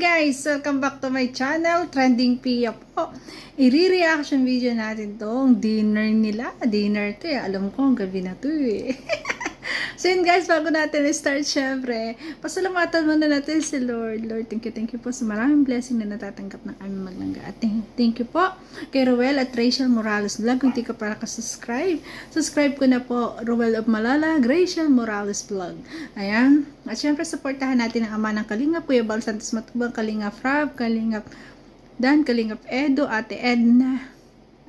guys! Welcome back to my channel, Trending Pia po. I-reaction video natin tong dinner nila. Dinner to eh. Alam ko, ang gabi na to eh. So yun guys, bago natin start, syempre, pasalamatan muna natin si Lord. Lord, thank you po sa maraming blessing na natatanggap ng aming maglangga. At thank you po kay Roel at Rachel Morales Vlog. Kung di ka para ka-subscribe, subscribe ko na po, Roel of Malala, Rachel Morales Vlog. Ayan. At syempre, supportahan natin ang ama ng Kalingap, Kuya Bal Santos Matubang, Kalingap Rab, Kalingap Dan, Kalingap Edo, Ate Edna.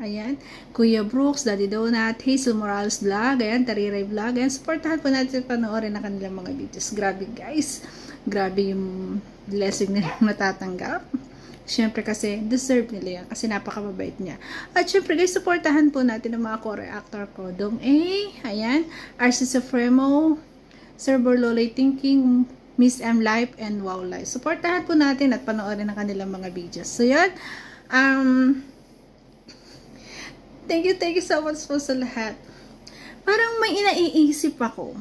Ayan, Kuya Brooks, Daddy Donut, Hazel Morales Vlog, ayan, Tariray Vlog, ayan, supportahan po natin panoorin na kanilang mga videos. Grabe guys, grabe yung blessing nilang natatanggap. Siyempre kasi, deserve nila yan, kasi napakababait niya. At siyempre guys, supportahan po natin ang mga co-reactor ko. Dong A, ayan, RC Supremo, Sir Borlolay Thinking, Miss M Life, and Wow Life. Supportahan po natin at panoorin ang kanilang mga videos. So yan, thank you so much po sa lahat. Parang may inaiisip ako.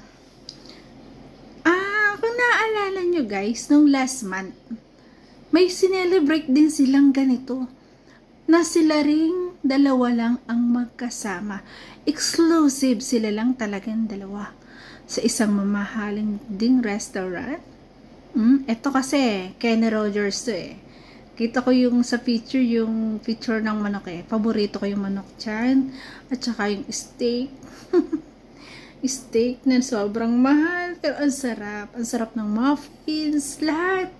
Kung naaalala nyo guys, nung last month, may sinelebrate din silang ganito. Na sila ring dalawa lang ang magkasama. Exclusive sila lang talagang dalawa. Sa isang mamahaling ding restaurant. Ito kasi, Kenny Rogers to eh. Kita ko yung sa picture, yung picture ng manok eh. Paborito ko yung manok dyan. At saka yung steak. Steak na sobrang mahal. Pero ang sarap. Ang sarap ng muffins. Lahat.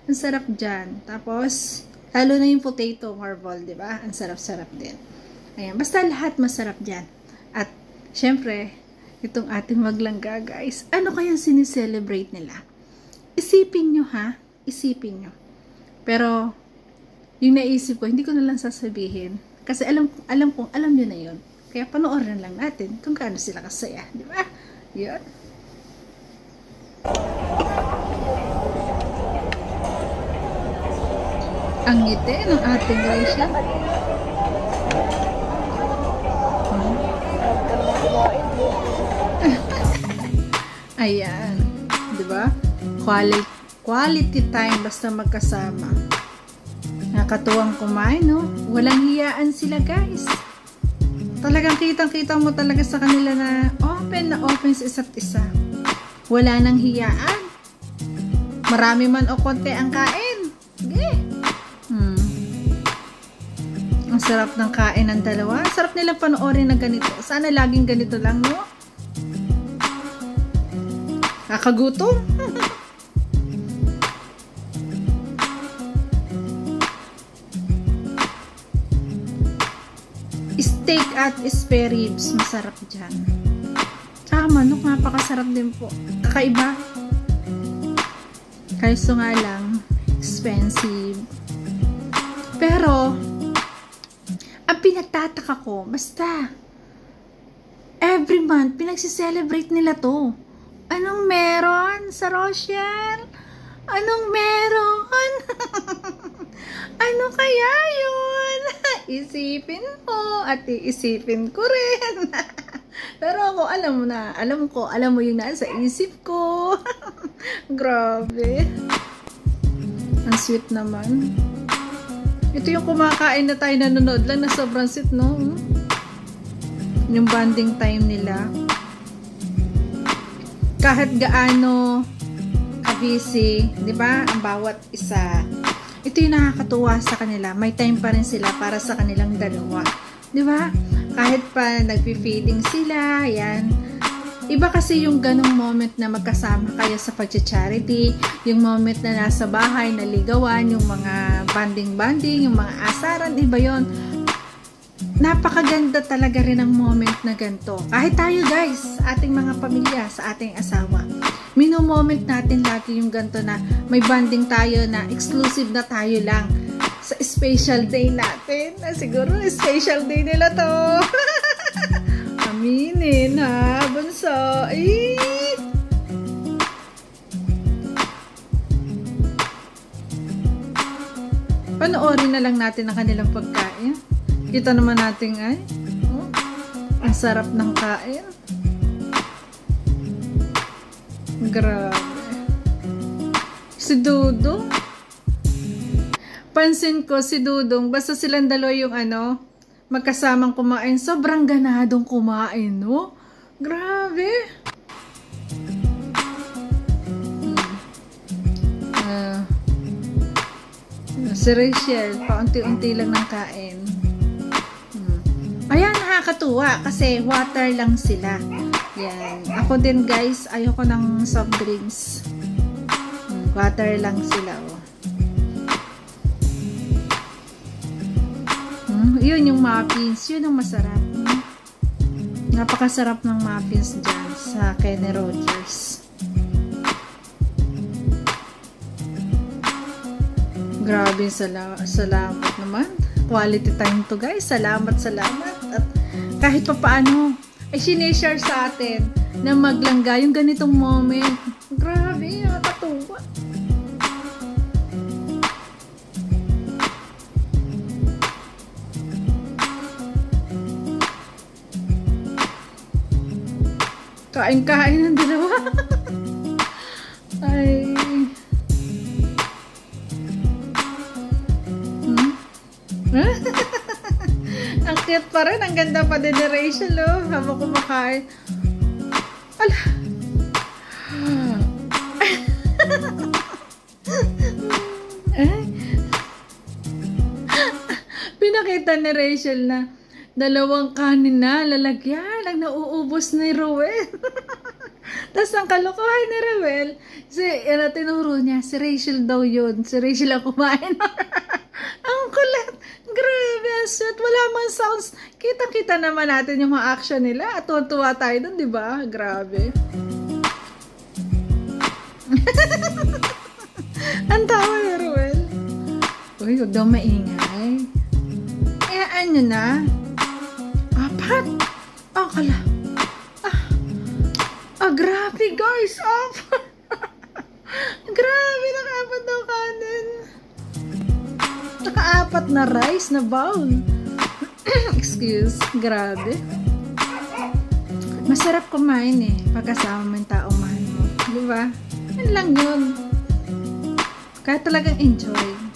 Ang sarap dyan. Tapos, lalo na yung potato marble, di ba? Ang sarap-sarap din. Ayan. Basta lahat masarap dyan. At, syempre, itong ating maglangga, guys. Ano kayang sinicelebrate nila? Isipin nyo, ha? Isipin nyo. Pero, yung naisip ko, hindi ko na lang sasabihin. Kasi alam nyo na yun. Kaya panoorin lang natin kung gaano sila kasaya. Di ba? Yun. Ang ngiti ng ating Rachel. Ayan. Di ba? Quality time basta magkasama. Nakatuwang kumain, no? Walang hiyaan sila, guys. Talagang kitang-kita mo talaga sa kanila na open sa isa't isa. Wala nang hiyaan. Marami man o konti ang kain. Sige. Ang sarap ng kain ng dalawa. Ang sarap nilang panoorin na ganito. Sana laging ganito lang, no? Kakagutom. Steak at spare ribs, masarap dyan. Tsaka manok, napakasarap din po. Kakaiba. Kaysa nga lang, expensive. Pero, ang pinagtataka ko, basta, every month, pinagsiselebrate nila to. Anong meron sa Rochelle? Anong meron? Ano kaya yun? Isipin mo at iisipin ko rin. Pero ako alam mo yung nasa isip ko. Grabe. Ang sweet naman. Ito yung kumakain na tayo nanonood lang na sobrang sweet, no? Yung bonding time nila. Kahit gaano busy, di ba? Ang bawat isa. Ito yung nakakatuwa sa kanila. May time pa rin sila para sa kanilang dalawa. Di ba? Kahit pa nagpi-feeding sila, yan. Iba kasi yung ganong moment na magkasama kayo sa pag-charity, yung moment na nasa bahay, naligawan, yung mga banding-banding, yung mga asaran, iba yon. Napakaganda talaga rin ang moment na ganito. Kahit tayo guys, sa ating mga pamilya, sa ating asawa, mino-moment natin lagi yung ganito na may banding tayo na exclusive na tayo lang sa special day natin. Siguro special day nila to. Aminin ha, bunso. Panoorin na lang natin ang kanilang pagkain. Kita naman natin ay, ang sarap ng kain. Grabe. Si Dodo. Pansin ko si Dudong, basta silang dalawa yung magkasamang kumain. Sobrang ganadong kumain, no? Grabe. Si Rachel, paunti-unti lang ng kain. Ayan, nakakatuwa kasi water lang sila. Yan. Ako din guys, ayoko ng soft drinks. Water lang sila, oh. Yun yung muffins. Yun ang masarap. Napakasarap ng muffins dyan sa Kenny Rogers. Grabe, salamat naman. Quality time to guys. Salamat. At kahit pa paano, ay sinishare sa atin na maglangga yung ganitong moment. Grabe, nakakatuwa. Kain-kain ng dalawa. Ay. Ang cute pa rin. Ang ganda pa din ni Rachel, oh. Habang kumakain. Ala. Pinakita ni Rachel na dalawang kanin na lalagyan. Ang nauubos ni Rowell. Tapos ang kalokohan ni Rowell, tinuro niya, si Rachel daw yun. Si Rachel ang kumain. Ang kulit. Grabe, sweet. Wala man sounds. Kita-kita naman natin yung mga action nila. At tuwa tayo dun, di ba? Grabe. Ang tawa ni Rowell. Uy, huwag daw maingay. Ano na? Apat? Kala. Grabe guys. Grabe, nakaapat daw kanin. Nakaapat na rice na bowl. Excuse. Grabe. Masarap kumain eh. Pagkasama mo yung taong mahal mo. Diba? Yan lang yun. Kaya talagang enjoy.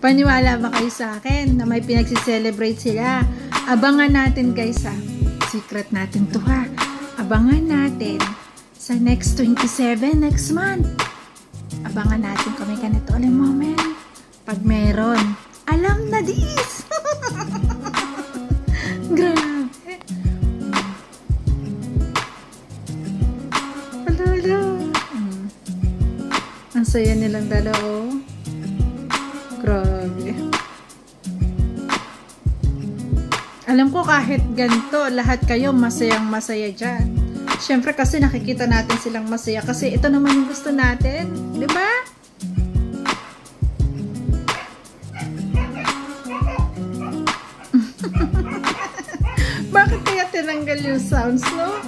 Paniwala ba kayo sa akin na may pinagsiselebrate sila? Abangan natin guys ha. Secret natin to ha. Abangan natin sa next 27 next month. Abangan natin kung may ganito ulit moment. Pag meron, alam na this. Grabe. Ala. Ang saya nilang dalawa. Grabe. Alam ko kahit ganito, lahat kayo masayang masaya dyan. Siyempre kasi nakikita natin silang masaya kasi ito naman yung gusto natin. Di ba? Bakit kaya tinanggal yung sounds, no?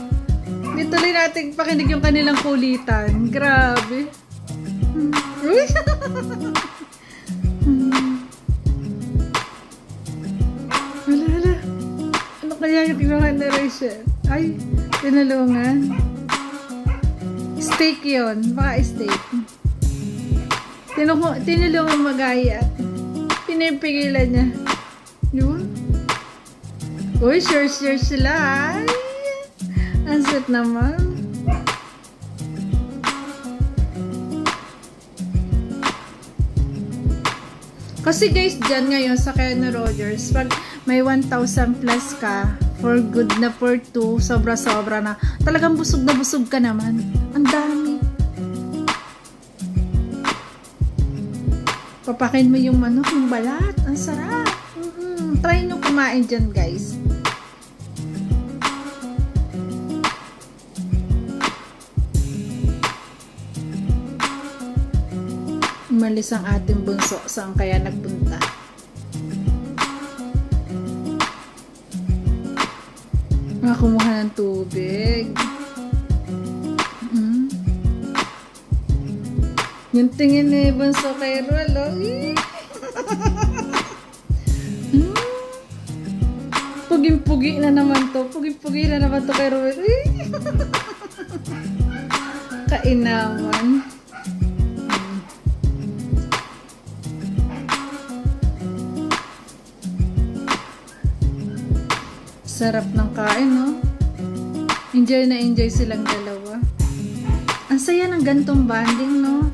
Di tuloy natin pakinig yung kanilang kulitan. Grabe. Uy! Hala. Ano kaya yung kinuha na Rachel? Ay, tinulungan. Steak yun. Baka steak. Tinulungan magayat. Pinipigilan niya. Yun. Uy, share sila. Ay, ang sweet naman. Kasi guys, dyan ngayon sa Kenny Rogers, pag may 1,000 plus ka, for good na for 2, sobra-sobra na. Talagang busog na busog ka naman. Ang dami. Papakin mo yung yung balat. Ang sarap. Try nyo kumain dyan guys. Umalis ang ating bunso. Saan kaya nagpunta? Kumuha ng tubig. Yung tingin ni bunso kay Rolo. Puging-pugi Pugi na naman to. Pugi-pugi na naman to kay Ruel. Kainaman. Sarap ng kain, no? Enjoy na enjoy silang dalawa. Ang saya ng gantong bonding, no?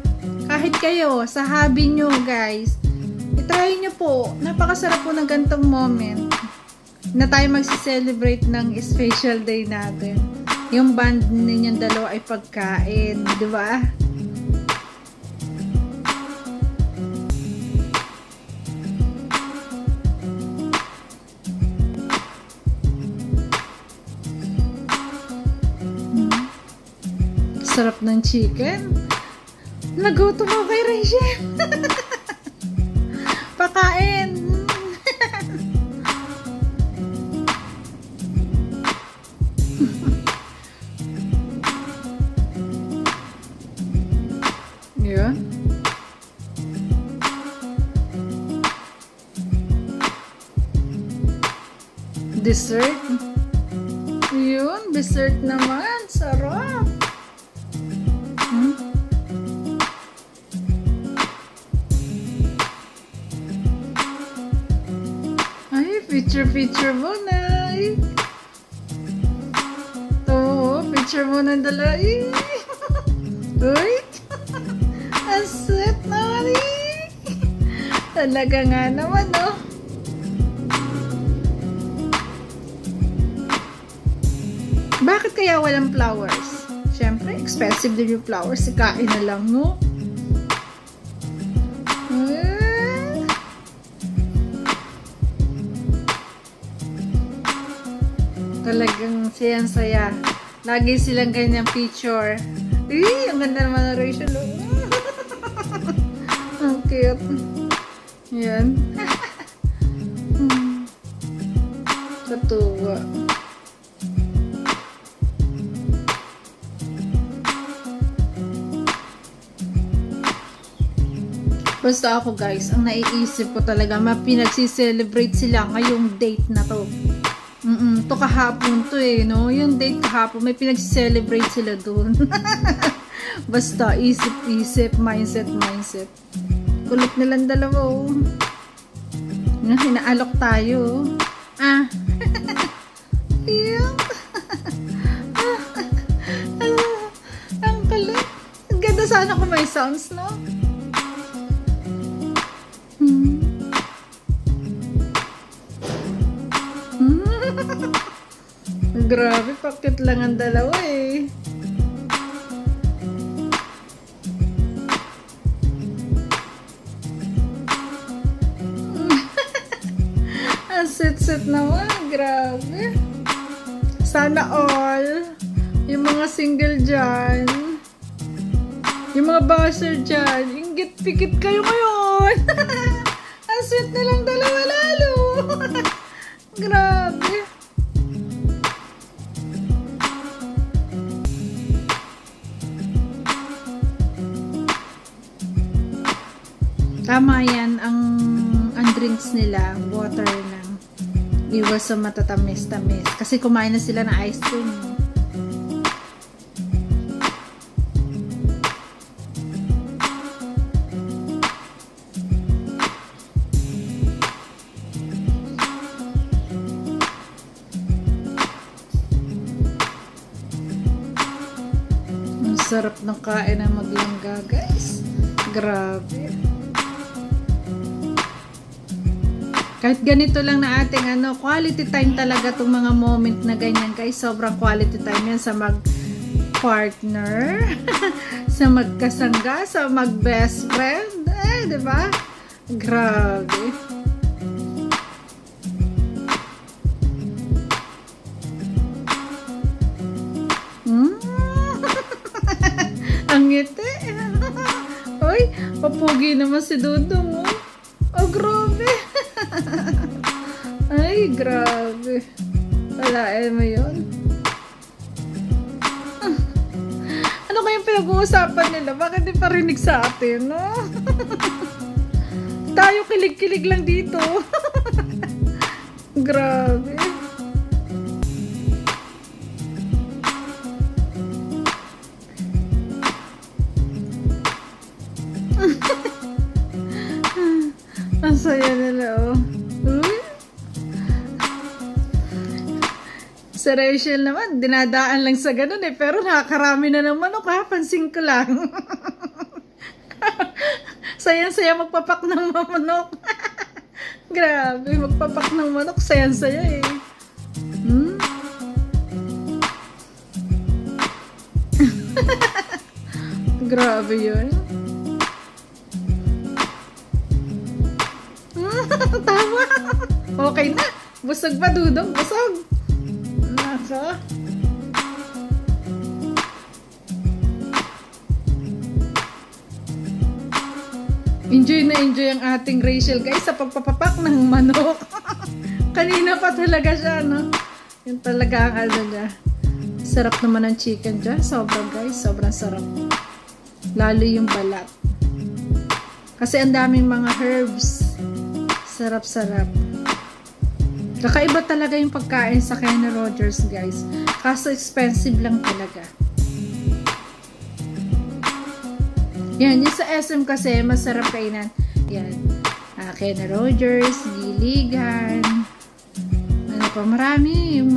Kahit kayo, sa hobby nyo, guys, itry nyo po. Napakasarap po ng gantong moment na tayo magsi-celebrate ng special day natin. Yung bond ninyong dalawa ay pagkain, di ba? Sarap ng chicken. Nagutom ako kay Rachel. Pakain. Yeah. Dessert. Yun, dessert naman. Sarap. Ay, picture muna. Oo, picture muna ng dala. Uy, ang sweet naman Talaga nga naman, no? Bakit kaya walang flowers? Siyempre, expensive din yung flowers. Kain na lang, no? Talagang sayang-saya. Lagi silang ganyang picture. Ang ganda naman ng Rachel. Ang cute. Yan. Katuwa. Basta ako, guys, ang naiisip ko talaga, pinagsi-celebrate sila ngayong date na to. To kahapon to no? Yung date kahapon, may pinagsi-celebrate sila dun. Basta, isip-isip, mindset. Kulit nilang dalawa, oh. Hinaalok tayo, oh. Yung. Ang kulit. Ang ganda sana kung may sounds, no? Grabe, pakit lang ang dalawa eh. Ang sit naman, grabe. Sana all, yung mga single dyan, yung mga basher dyan, inggit pikit kayo ngayon. Ang sweet nilang dalawa lalo. Grabe. Tama yan, ang drinks nila, water lang. Iwas sa matatamis-tamis. Kasi kumain na sila ng ice cream. Ang sarap ng kain ng maglangga, guys. Grabe. Kahit ganito lang na ating quality time talaga itong mga moment na ganyan, guys. Sobrang quality time yan sa mag-partner, sa magkasangga, sa mag-best friend. Diba? Grabe. Ang ngiti. Uy, papugi naman si Dudong, oh. Oh, grabe. Ay, grabe. Walain mo yun. Ano kayong pinag-uusapan nila? Bakit di parinig sa atin, no? Tayo kilig-kilig lang dito. Grabe. Sa Rachel naman, dinadaan lang sa ganun eh. Pero nakakarami na ng manok ha. Pansin ko lang. Sayang-saya magpapak ng manok. Grabe, magpapak ng manok. Sayang-saya eh. Grabe yun. Tama. Okay na. Busog pa, Dudong. Busog. Naka. Enjoy na enjoy ang ating Rachel, guys, sa pagpapapak ng manok. Kanina pa talaga siya, no? Yun talaga ang ano niya. Sarap naman ang chicken dyan. Sobrang, guys. Sobrang sarap. Lalo yung balat. Kasi ang daming mga herbs. Sarap-sarap. Kakaiba talaga yung pagkain sa Kenny Rogers, guys. Kaso expensive lang talaga. Yan, yung sa SM kasi masarap kainan. Yan. Kenny Rogers, Giligan. Ano pa, marami yung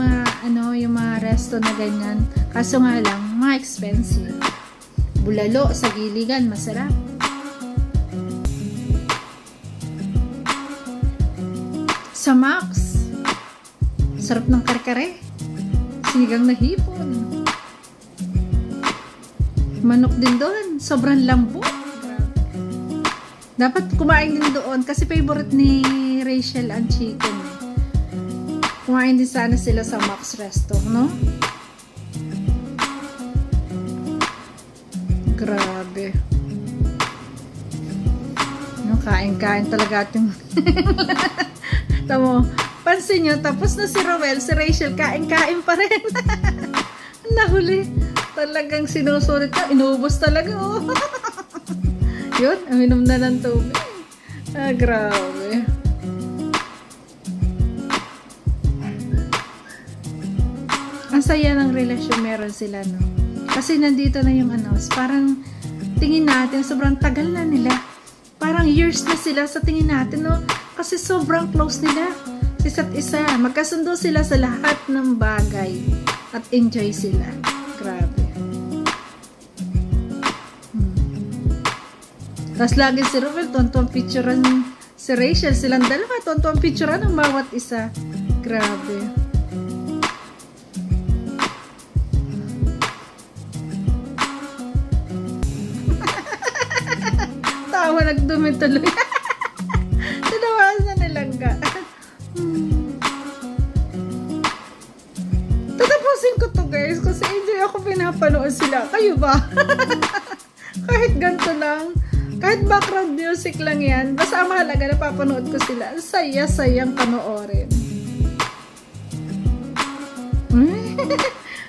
yung mga resto na ganyan. Kaso nga lang, mga expensive. Bulalo sa Giligan, masarap. Sa Max, sarap ng karkare. Sinigang na hipon. Manok din doon. Sobrang lambot. Dapat kumain din doon kasi favorite ni Rachel ang chicken. Kumain din sana sila sa Max Resto, no? Grabe. No, kain-kain talaga ating tamo. Pansin nyo, tapos na si Roel, si Rachel, kain-kain pa rin. Nahuli. Talagang sinusulit na. Inuubos talaga, oh. Yun, aminom na ng tubig. Grabe. Ang saya ng relasyon meron sila, no? Kasi nandito na yung parang tingin natin, sobrang tagal na nila. Parang years na sila sa tingin natin, no? Kasi sobrang close nila sa isa't isa. Magkasundo sila sa lahat ng bagay. At enjoy sila. Grabe. Tapos lagi si Ruel, tuwan-tuwang picturean si Rachel. Silang dalawa, tuwan-tuwang picturean ng bawat isa. Grabe. Tawa, nagdumi tuloy. Tinawasan nilang ka. Tatapusin ko to, guys, kasi enjoy ako pinapanood sila. Kayo ba? Kahit ganito lang. Kahit background music lang yan, basta ang mahalaga na papanood ko sila. Saya-sayang panoorin.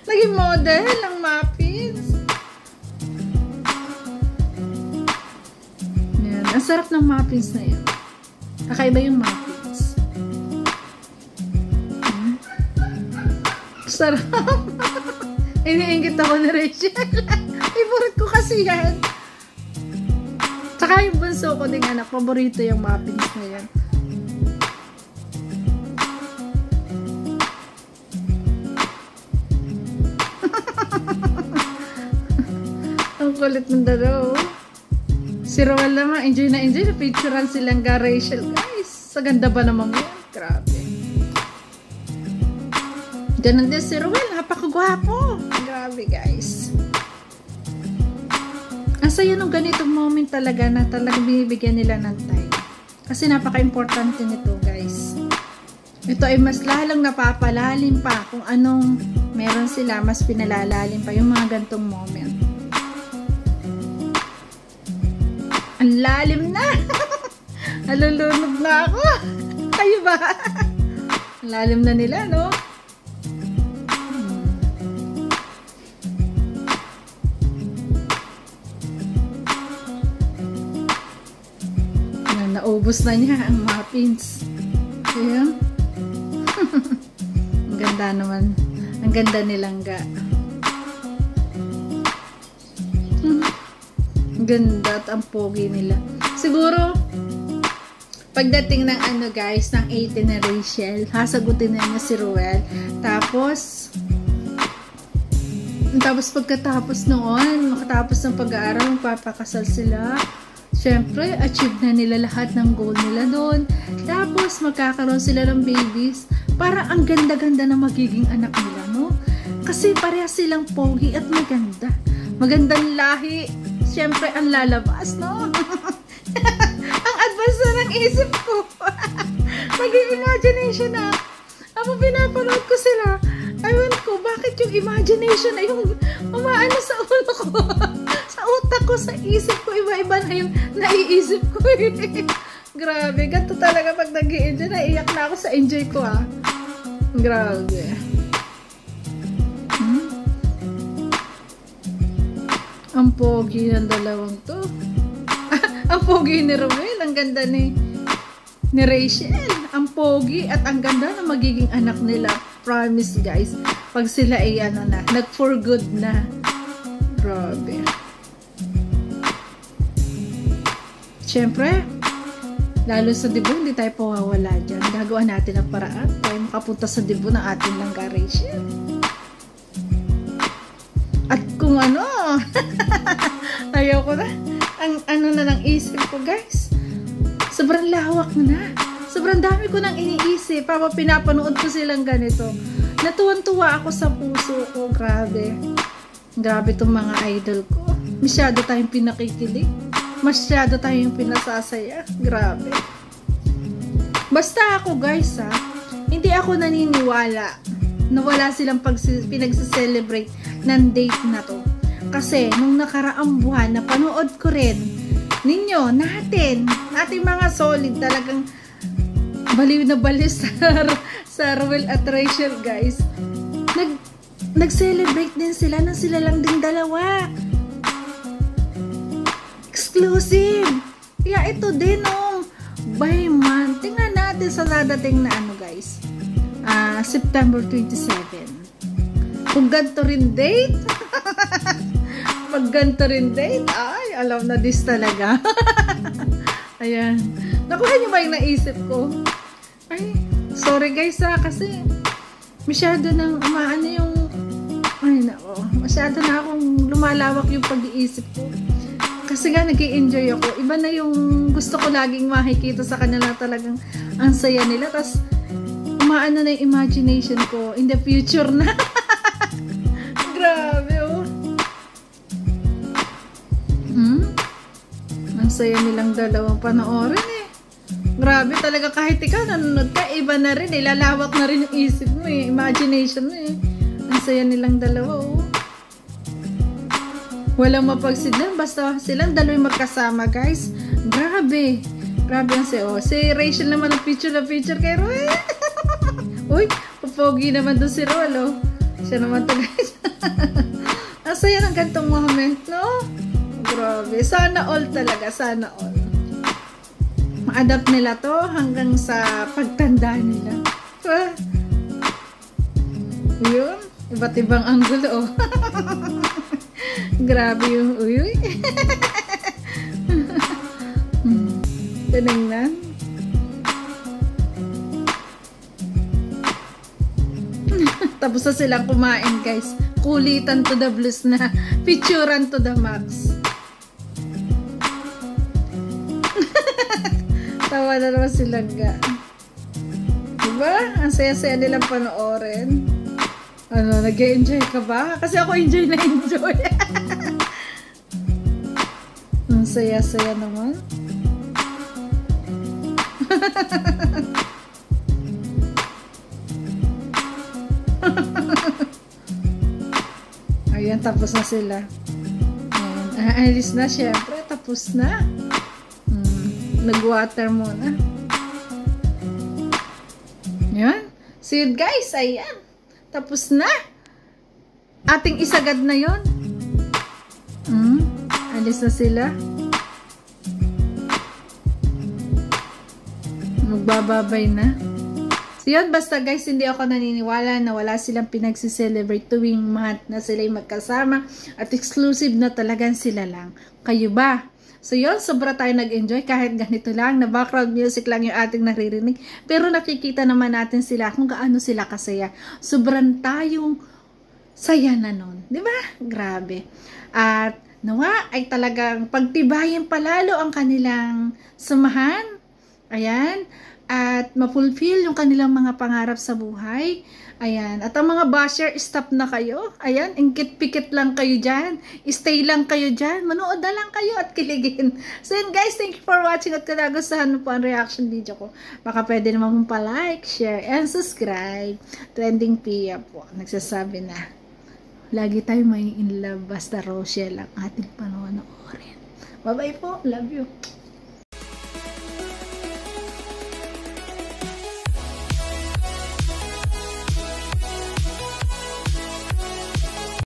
Naging model ang muffins. Yan. Ang sarap ng muffins na yan. Kakaiba yung muffins. Sarap. Iniingit ako ni Rachel. Favorite ko kasi yan. Saka yung bunso ko ding anak, paborito yung muffins na yan. Ang kulit ng dalaw. Si Roel naman, enjoy na enjoy. Picturean silang ga Rachel, guys. Sa ganda ba naman yan? Grabe. Ganun din si Roel, napakagwapo. Grabe, guys. Ang saya nung ganitong moment talaga na talagang binibigyan nila ng time. Kasi napaka-importante nito, guys. Ito ay mas lalang napapalalim pa kung anong meron sila, mas pinalalalim pa yung mga gantong moment. Ang lalim na! Nalulunod na ako! Kayo ba? Ang lalim na nila, no? Naubos na niya ang muffins. Ayan. Ang ganda naman. Ang ganda nilang ga. Ang ganda at ang pogi nila. Siguro, pagdating ng guys, ng 18 na Rachel, hasagutin na niya si Roel. Tapos, Tapos pagkatapos noon, makatapos ng pag-aaral, magpapakasal sila. Siyempre, achieve na nila lahat ng goal nila doon. Tapos magkakaroon sila ng babies. Para ang ganda-ganda na magiging anak nila, no? Kasi parehas silang pogi at maganda. Magandang lahi. Siyempre, ang lalabas, no? Ang advance na ng isip ko. Mag-imagination na. Ako pinapanood ko sila. Ayun ko, bakit yung imagination ay yung umaano sa ulo ko? Sa utak ko, sa isip ko, iba-iba na yung naiisip ko. Grabe, ganito talaga pag nag-i-enjoy. Naiiyak na ako sa enjoy ko, ah. Grabe. Ang pogi ng dalawang to. Ang pogi ni Romel, ang ganda ni Rachel. Ang pogi at ang ganda na magiging anak nila. Promise guys, pag sila ay ano na, nag for good na. Grabe. Siyempre, lalo sa Dibo, hindi tayo pawawala dyan. Gagawa natin ang paraan tayo makapunta sa Dibo ng ating langga Rachel. At kung ano, ayaw ko na, ang ano na ng isip ko guys, sobrang lawak na. Sobrang dami ko nang iniisip. Papa, pinapanood ko silang ganito. Natuwan-tuwa ako sa puso ko. Grabe. Grabe itong mga idol ko. Masyado tayong pinakikilig. Masyado tayong pinasasaya. Grabe. Basta ako guys ha, hindi ako naniniwala na wala silang pinagse-celebrate ng date na to. Kasi nung nakaraang buwan, napanood ko rin ninyo, nating mga solid talagang baliw na baliw sa Romel at Rachel guys. Nag-celebrate din sila nang sila lang ding dalawa. Exclusive. Kaya ito din by month. Tingnan natin sa dadating na ano guys. September 27. Kung ganito rin date. Pag ganito rin date, ay alam na this talaga. Ayan. Nakuha niyo ba yung naisip ko? Ay, sorry guys kasi masyado nang umaano yung masyado na akong lumalawak yung pag-iisip ko. Kasi nga nag-i-enjoy ako. Iba na yung gusto ko laging makikita sa kanila, talagang ang saya nila. Tapos umaano na yung imagination ko in the future na. Grabe Ang saya nilang dalawang panoorin Grabe talaga, kahit ikaw nanonood ka, iba na rin lalawak na rin yung isip mo imagination mo Ang saya nilang dalawa Walang mapagsidlan, basta silang dalawa magkasama guys. Grabe ang si Rachel naman ang picture kay Roy. Uy, pogi naman doon si Rolo. Siya naman to guys. Ang saya ng gantong moment, no? Grabe, sana all talaga, sana all. Ma-adapt nila to hanggang sa pagtanda nila. Yun, iba't ibang anggulo Grabe yung uy. Tinignan. Tapos na silang kumain guys. Kulitan to the blues na. Picturean to the max. Tawa na naman silang ga. Diba? Ang saya-saya nilang panoorin. Nag-enjoy ka ba? Kasi ako enjoy na enjoy. Ang saya-saya naman. Ayan, tapos na sila. Ayan, alis na syempre. Tapos na. Nag-water muna. Ayan. See you guys. Ayan. Tapos na. Ating isagad na yon. Alis na sila. Magbababay na. So yun, basta guys, hindi ako naniniwala na wala silang pinagsi-celebrate tuwing month na sila'y magkasama at exclusive na talagang sila lang. Kayo ba? So yun, sobra tayo nag-enjoy kahit ganito lang, na background music lang yung ating naririnig. Pero nakikita naman natin sila kung gaano sila kasaya. Sobrang tayong saya na nun. Di ba? Grabe. At nawa ay talagang pagtibayin palalo ang kanilang samahan. Ayan. At ma-fulfill yung kanilang mga pangarap sa buhay. Ayan. At ang mga basher, stop na kayo. Ayan. Ingkit-pikit lang kayo dyan. Stay lang kayo dyan. Manood na lang kayo at kiligin. So yun guys, thank you for watching at kung nagustuhan mo po ang reaction video ko. Baka pwede naman mong pa-like, share, and subscribe. Trending Pia po. Nagsasabi na. Lagi tayo may in love basta Rochelle ang ating panoorin. Bye-bye po. Love you.